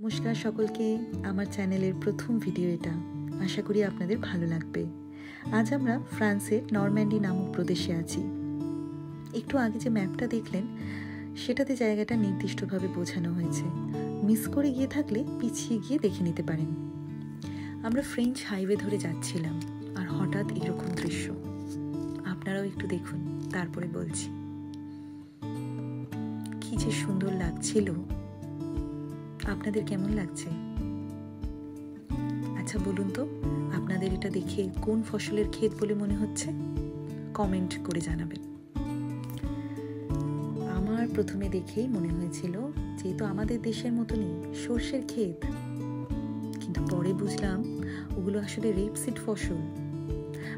নমস্কার সকলকে, আমার চ্যানেলের প্রথম ভিডিও এটা। আশা করি আপনাদের ভালো লাগবে। আজ আমরা ফ্রান্সের নরম্যান্ডি নামক প্রদেশে আছি। একটু আগে যে ম্যাপটা দেখলেন সেটাতে জায়গাটা নির্দিষ্টভাবে বোঝানো হয়েছে। মিস করে গিয়ে থাকলে পিছিয়ে গিয়ে দেখে নিতে পারেন। আমরা ফ্রেঞ্চ হাইওয়ে ধরে যাচ্ছিলাম আর হঠাৎ এরকম দৃশ্য। আপনারাও একটু দেখুন, তারপরে বলছি। কি যে সুন্দর লাগছিল। আপনাদের কেমন লাগছে? আচ্ছা বলুন তো, আপনাদের এটা দেখে কোন ফসলের ক্ষেত বলে মনে হচ্ছে? কমেন্ট করে জানাবেন। আমার প্রথমে দেখেই মনে হয়েছিল যেহেতু আমাদের দেশের মতনই সর্ষের ক্ষেত, কিন্তু পরে বুঝলাম ওগুলো আসলে রেপসিড ফসল।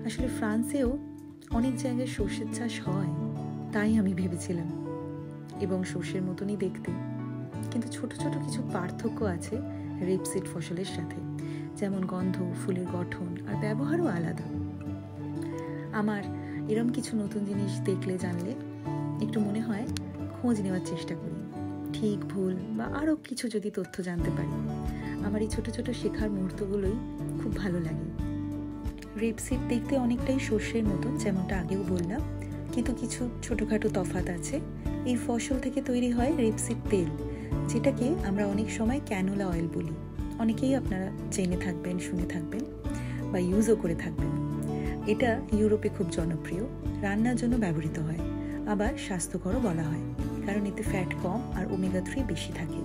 আসলে ফ্রান্সেও অনেক জায়গায় সর্ষের চাষ হয়, তাই আমি ভেবেছিলাম, এবং সর্ষের মতনই দেখতে, কিন্তু ছোট ছোট কিছু পার্থক্য আছে রেপসিড ফসলের সাথে, যেমন গন্ধ, ফুলের গঠন আর ব্যবহারও আলাদা। আমার এরম কিছু নতুন জিনিস দেখলে জানলে একটু মনে হয় খোঁজ নেওয়ার চেষ্টা করি, ঠিক ভুল বা আরও কিছু যদি তথ্য জানতে পারি। আমার এই ছোট ছোট শেখার মুহূর্তগুলোই খুব ভালো লাগে। রেপসিড দেখতে অনেকটাই সর্ষের মতন, যেমনটা আগেও বললাম, কিন্তু কিছু ছোটোখাটো তফাৎ আছে। এই ফসল থেকে তৈরি হয় রেপসিড তেল, যেটাকে আমরা অনেক সময় ক্যানোলা অয়েল বলি। অনেকেই আপনারা জেনে থাকবেন, শুনে থাকবেন বা ইউজও করে থাকবেন। এটা ইউরোপে খুব জনপ্রিয়, রান্নার জন্য ব্যবহৃত হয়, আবার স্বাস্থ্যকরও বলা হয়, কারণ এতে ফ্যাট কম আর ওমেগা 3 বেশি থাকে।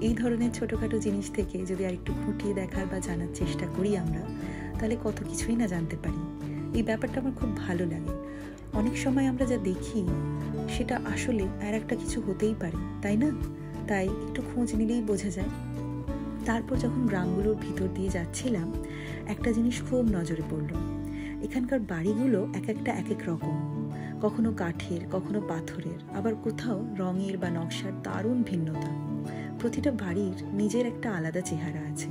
এই ধরনের ছোটোখাটো জিনিস থেকে যদি আরেকটু খুঁটিয়ে দেখার বা জানার চেষ্টা করি আমরা, তাহলে কত কিছুই না জানতে পারি। এই ব্যাপারটা আমার খুব ভালো লাগে। অনেক সময় আমরা যা দেখি সেটা আসলে আর একটা কিছু হতেই পারে, তাই না? তাই একটু খোঁজ নিলেই বোঝা যায়। তারপর যখন গ্রামগুলোর ভিতর দিয়ে যাচ্ছিলাম, একটা জিনিস খুব নজরে পড়ল। এখানকার বাড়িগুলো এক একটা এক এক রকম, কখনো কাঠের, কখনো পাথরের, আবার কোথাও রঙের বা নকশার দারুণ ভিন্নতা। প্রতিটা বাড়ির নিজের একটা আলাদা চেহারা আছে।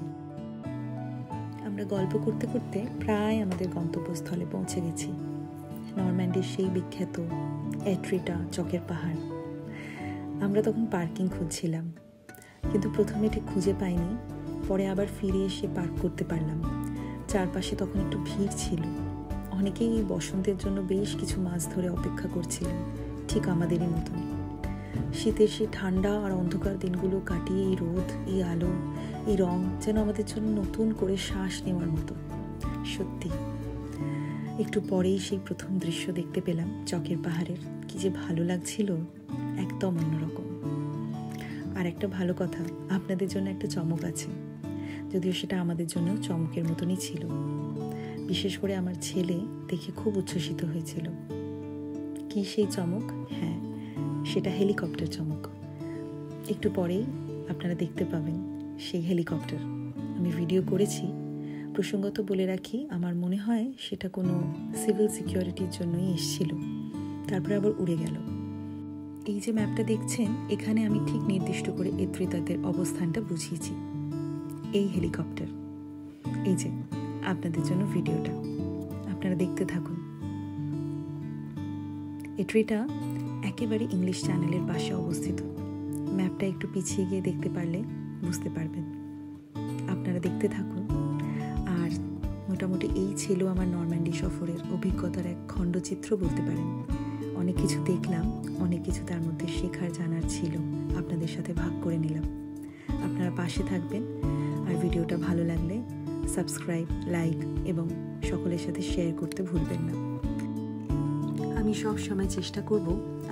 আমরা গল্প করতে করতে প্রায় আমাদের গন্তব্যস্থলে পৌঁছে গেছি, নরম্যান্ডির সেই বিখ্যাত এট্রিটা চকের পাহাড়। আমরা তখন পার্কিং খুঁজছিলাম, কিন্তু প্রথমে ঠিক খুঁজে পাইনি, পরে আবার ফিরে এসে পার্ক করতে পারলাম। চারপাশে তখন একটু ভিড় ছিল, অনেকেই এই বসন্তের জন্য বেশ কিছু মাস ধরে অপেক্ষা করছিলেন, ঠিক আমাদেরই মতন। শীতের সেই ঠান্ডা আর অন্ধকার দিনগুলো কাটিয়ে এই রোদ, এই আলো, এই রং যেন আমাদের জন্য নতুন করে শ্বাস নেওয়ার মতো। সত্যি একটু পরেই সেই প্রথম দৃশ্য দেখতে পেলাম চকের পাহাড়ের। কি যে ভালো লাগছিল, একদম অন্যরকম। আর একটা ভালো কথা, আপনাদের জন্য একটা চমক আছে, যদিও সেটা আমাদের জন্য চমকের মতনই ছিল। বিশেষ করে আমার ছেলে দেখে খুব উচ্ছ্বসিত হয়েছিল। কি সেই চমক? হ্যাঁ, সেটা হেলিকপ্টার চমক। একটু পরেই আপনারা দেখতে পাবেন সেই হেলিকপ্টার। আমি ভিডিও করেছি। প্রসঙ্গত বলে রাখি, আমার মনে হয় সেটা কোনো সিভিল সিকিউরিটির জন্যই এসেছিল, তারপরে আবার উড়ে গেল। এই যে ম্যাপটা দেখছেন, এখানে আমি ঠিক নির্দিষ্ট করে এত্রিতাদের অবস্থানটা বুঝিয়েছি। এই হেলিকপ্টার, এই যে আপনাদের জন্য ভিডিওটা, আপনারা দেখতে থাকুন। এট্রিটা একেবারে ইংলিশ চ্যানেলের পাশে অবস্থিত। ম্যাপটা একটু পিছিয়ে গিয়ে দেখতে পারলে বুঝতে পারবেন। আপনারা দেখতে থাকুন। আর মোটামুটি এই ছিল আমার নরম্যান্ডি সফরের অভিজ্ঞতার এক খণ্ডচিত্র বলতে পারেন। অনেক কিছু দেখলাম, অনেক কিছু তার মধ্যে শেখার, জানার ছিল, আপনাদের সাথে ভাগ করে নিলাম। আপনারা পাশে থাকবেন, আর ভিডিওটা ভালো লাগলে সাবস্ক্রাইব, লাইক এবং সকলের সাথে শেয়ার করতে ভুলবেন না। আমি সব সময় চেষ্টা করব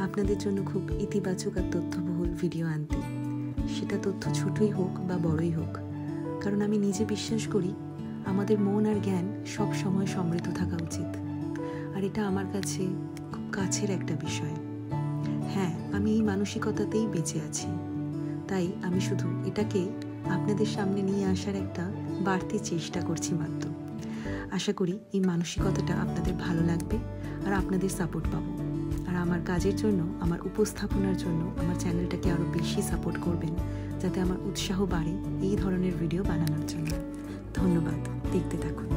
আপনাদের জন্য খুব ইতিবাচক আর তথ্যবহুল ভিডিও আনতে, সেটা তথ্য ছোটই হোক বা বড়ই হোক, কারণ আমি নিজে বিশ্বাস করি আমাদের মন আর জ্ঞান সব সময় সমৃদ্ধ থাকা উচিত। আর এটা আমার কাছে খুব কাছের একটা বিষয়। হ্যাঁ, আমি এই মানসিকতাতেই বেঁচে আছি, তাই আমি শুধু এটাকে আপনাদের সামনে নিয়ে আসার একটা বাড়তি চেষ্টা করছি মাত্র। আশা করি এই মানসিকতাটা আপনাদের ভালো লাগবে আর আপনাদের সাপোর্ট পাবো। আর আমার কাজের জন্য, আমার উপস্থাপনার জন্য আমার চ্যানেলটাকে আরও বেশি সাপোর্ট করবেন, যাতে আমার উৎসাহ বাড়ে এই ধরনের ভিডিও বানানোর জন্য। ধন্যবাদ, দেখতে থাকুন।